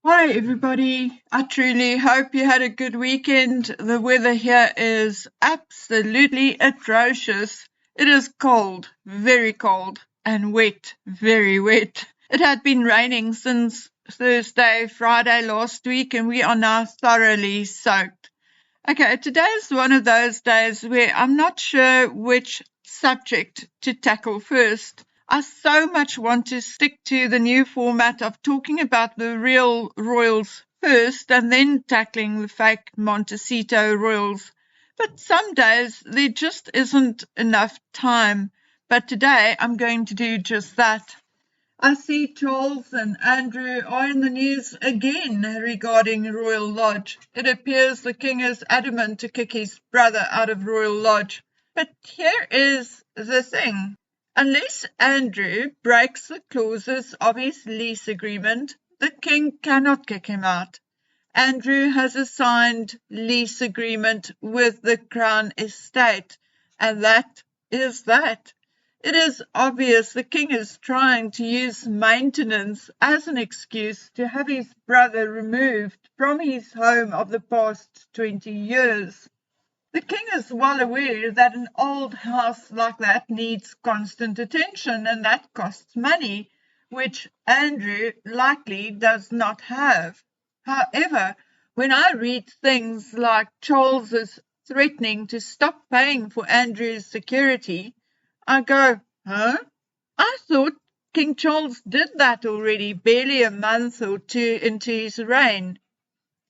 Hi, everybody. I truly hope you had a good weekend. The weather here is absolutely atrocious. It is cold, very cold, and wet, very wet. It had been raining since Thursday, Friday last week, and we are now thoroughly soaked. Okay, today is one of those days where I'm not sure which subject to tackle first. I so much want to stick to the new format of talking about the real royals first and then tackling the fake Montecito royals. But some days there just isn't enough time. But today I'm going to do just that. I see Charles and Andrew are in the news again regarding Royal Lodge. It appears the king is adamant to kick his brother out of Royal Lodge. But here is the thing. Unless Andrew breaks the clauses of his lease agreement, the king cannot kick him out. Andrew has a signed lease agreement with the Crown Estate, and that is that. It is obvious the king is trying to use maintenance as an excuse to have his brother removed from his home of the past 20 years. The king is well aware that an old house like that needs constant attention, and that costs money, which Andrew likely does not have. However, when I read things like Charles is threatening to stop paying for Andrew's security, I go, huh? I thought King Charles did that already, barely a month or two into his reign.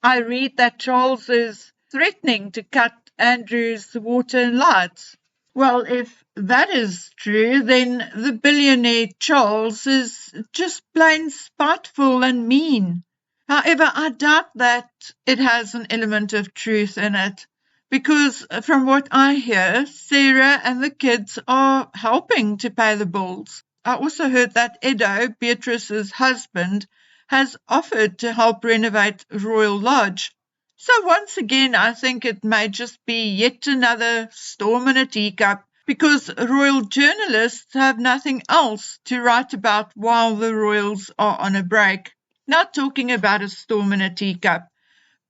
I read that Charles is threatening to cut Andrew's water and lights. Well, if that is true, then the billionaire Charles is just plain spiteful and mean. However, I doubt that it has an element of truth in it, because from what I hear, Sarah and the kids are helping to pay the bills. I also heard that Edo, Beatrice's husband, has offered to help renovate Royal Lodge. So once again, I think it may just be yet another storm in a teacup, because royal journalists have nothing else to write about while the royals are on a break. Now talking about a storm in a teacup.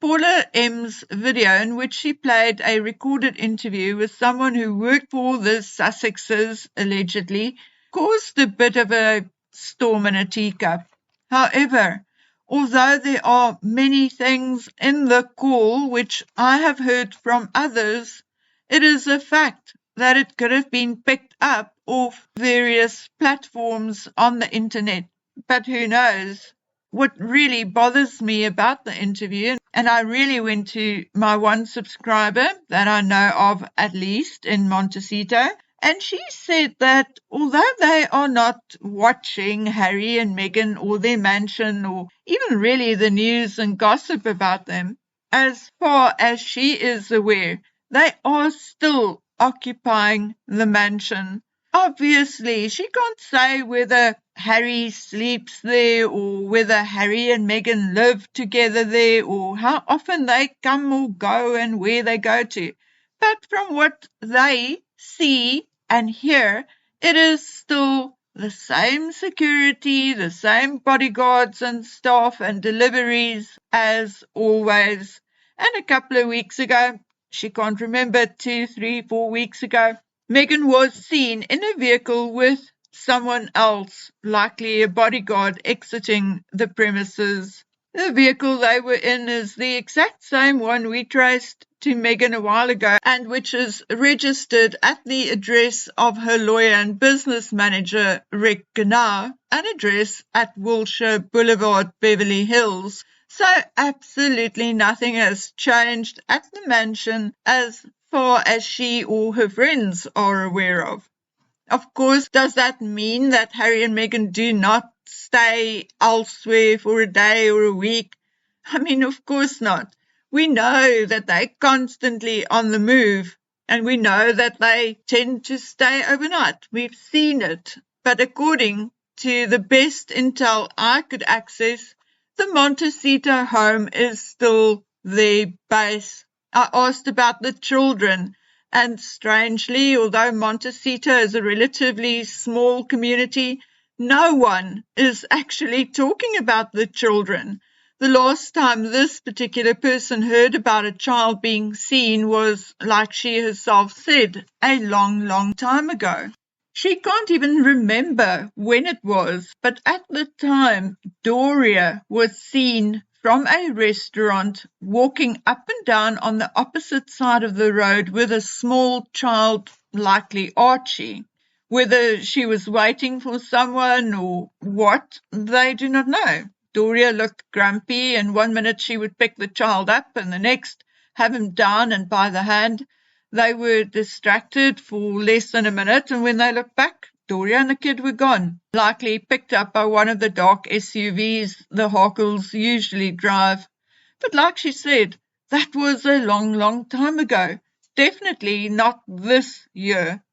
Paula M's video in which she played a recorded interview with someone who worked for the Sussexes, allegedly, caused a bit of a storm in a teacup. However, although there are many things in the call which I have heard from others, it is a fact that it could have been picked up off various platforms on the internet. But who knows? What really bothers me about the interview, and I really went to my one subscriber that I know of at least in Montecito, and she said that although they are not watching Harry and Meghan or their mansion or even really the news and gossip about them, as far as she is aware, they are still occupying the mansion. Obviously, she can't say whether Harry sleeps there or whether Harry and Meghan live together there or how often they come or go and where they go to. But from what they see and hear, it is still the same security, the same bodyguards and staff and deliveries as always. And a couple of weeks ago, she can't remember, 2, 3, 4 weeks ago, Meghan was seen in a vehicle with someone else, likely a bodyguard, exiting the premises. The vehicle they were in is the exact same one we traced to Meghan a while ago, and which is registered at the address of her lawyer and business manager, Rick Gnaw, an address at Wilshire Boulevard, Beverly Hills. So absolutely nothing has changed at the mansion as far as she or her friends are aware of. Of course, does that mean that Harry and Meghan do not stay elsewhere for a day or a week? I mean, of course not. We know that they're constantly on the move, and we know that they tend to stay overnight. We've seen it. But according to the best intel I could access, the Montecito home is still their base. I asked about the children, and strangely, although Montecito is a relatively small community, no one is actually talking about the children. The last time this particular person heard about a child being seen was, like she herself said, a long, long time ago. She can't even remember when it was, but at the time, Doria was seen from a restaurant walking up and down on the opposite side of the road with a small child, likely Archie. Whether she was waiting for someone or what, they do not know. Doria looked grumpy, and one minute she would pick the child up and the next have him down and by the hand. They were distracted for less than a minute, and when they looked back, Doria and the kid were gone, likely picked up by one of the dark SUVs the Harkles usually drive. But like she said, that was a long, long time ago. Definitely not this year.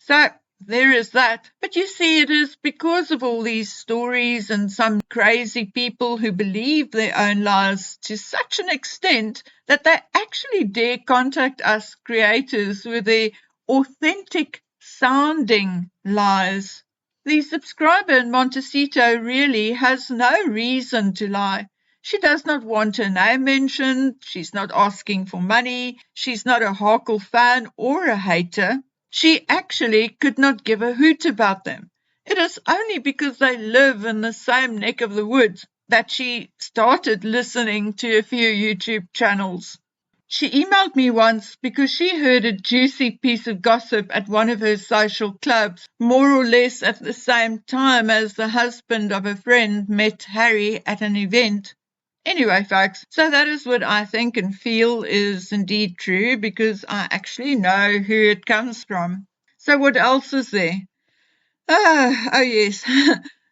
So there is that. But you see, it is because of all these stories and some crazy people who believe their own lies to such an extent that they actually dare contact us creators with their authentic sounding lies. The subscriber in Montecito really has no reason to lie. She does not want her name mentioned. She's not asking for money. She's not a Harkle fan or a hater. She actually could not give a hoot about them. It is only because they live in the same neck of the woods that she started listening to a few YouTube channels. She emailed me once because she heard a juicy piece of gossip at one of her social clubs, more or less at the same time as the husband of a friend met Harry at an event. Anyway, folks, so that is what I think and feel is indeed true because I actually know who it comes from. So what else is there? Oh yes,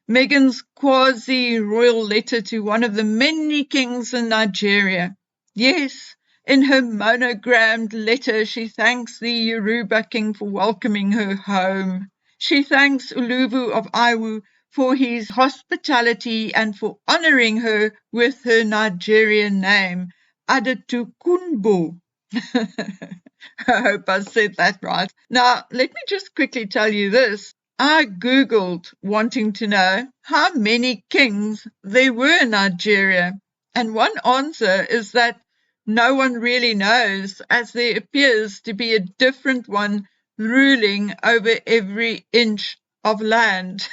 Meghan's quasi-royal letter to one of the many kings in Nigeria. Yes, in her monogrammed letter, she thanks the Yoruba king for welcoming her home. She thanks Uluvu of Iwu for his hospitality and for honouring her with her Nigerian name, Adetokunbo. I hope I said that right. Now, let me just quickly tell you this. I Googled wanting to know how many kings there were in Nigeria, and one answer is that no one really knows, as there appears to be a different one ruling over every inch of land.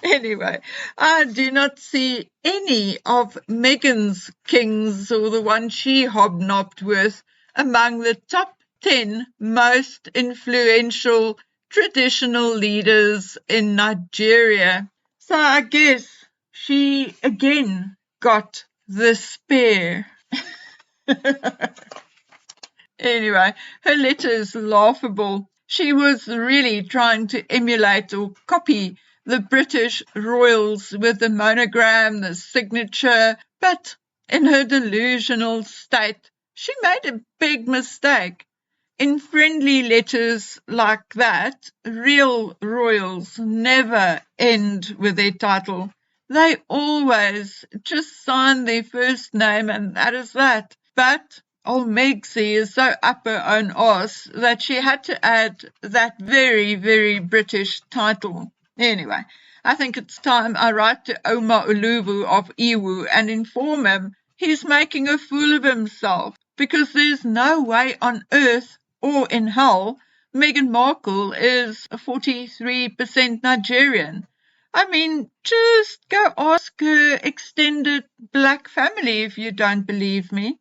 Anyway, I do not see any of Meghan's kings or the one she hobnobbed with among the top 10 most influential traditional leaders in Nigeria. So I guess she again got the spare. Anyway, her letter is laughable. She was really trying to emulate or copy the British royals with the monogram, the signature, but in her delusional state, she made a big mistake. In friendly letters like that, real royals never end with their title. They always just sign their first name and that is that. But old Megsy is so up her own arse that she had to add that very, very British title. Anyway, I think it's time I write to Oma Uluvu of Iwu and inform him he's making a fool of himself because there's no way on earth or in hell Meghan Markle is 43% Nigerian. I mean, just go ask her extended black family if you don't believe me.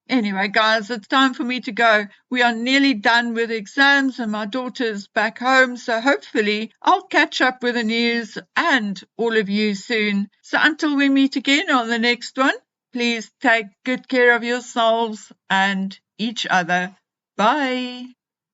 Anyway, guys, it's time for me to go. We are nearly done with exams and my daughter's back home, so hopefully I'll catch up with the news and all of you soon. So until we meet again on the next one, please take good care of yourselves and each other. Bye.